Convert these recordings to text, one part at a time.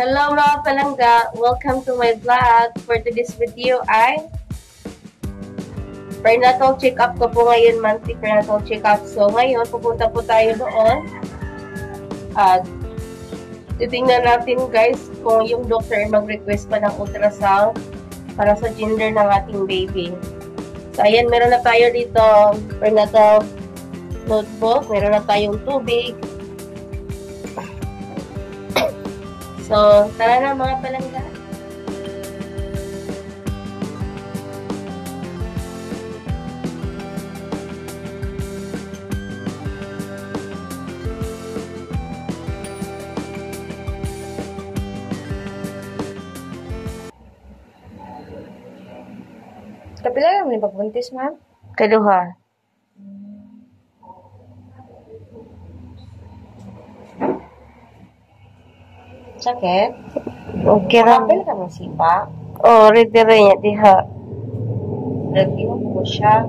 Hello mga palangga! Welcome to my vlog. For today's video ay prenatal check-up ko po ngayon, monthly prenatal check-up. So ngayon, pupunta po tayo doon at titingnan natin guys kung yung doctor mag-request pa ng ultrasound para sa gender ng ating baby. So ayan, meron na tayo dito prenatal notebook, meron na tayong tubig. So, tara na mga palangga. Kapila naman yung pagbuntis, ma'am? Kaduha. Sakit? Okay lang. Kapila ka mong sipa? Oh, ready rin niya, diha. Nag-iwan ko siya.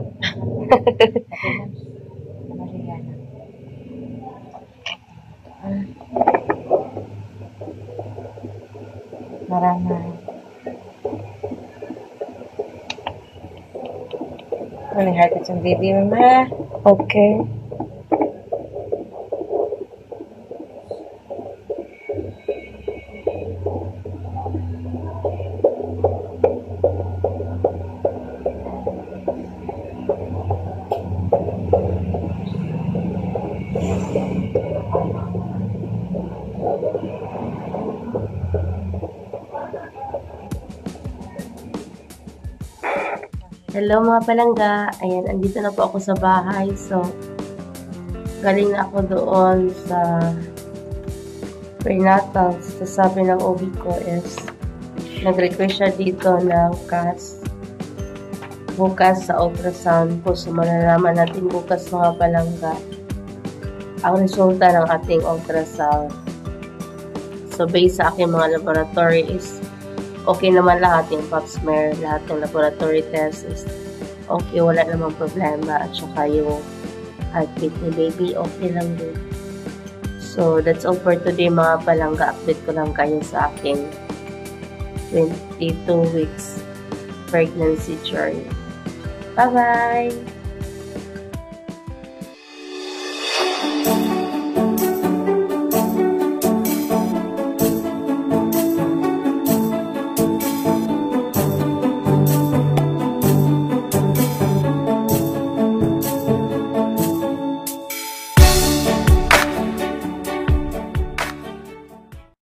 Maraming. Ano yung heart at baby, mama? Okay. Hello mga palangga, ayan, andito na po ako sa bahay. So, galing na ako doon sa prenatal. So, sabi ng OB ko is, nag-request siya dito ng bukas sa ultrasound ko. So, malalaman natin bukas mga palangga ang resulta ng ating ultrasound. So, based sa aking mga laboratory is okay naman lahat, yung pap smear, lahat ng laboratory test is okay, wala namang problema. At saka yung heartbeat ni baby, okay lang din. So, that's all for today mga palangga. Update ko lang kayo sa aking 22 weeks pregnancy journey. Bye-bye!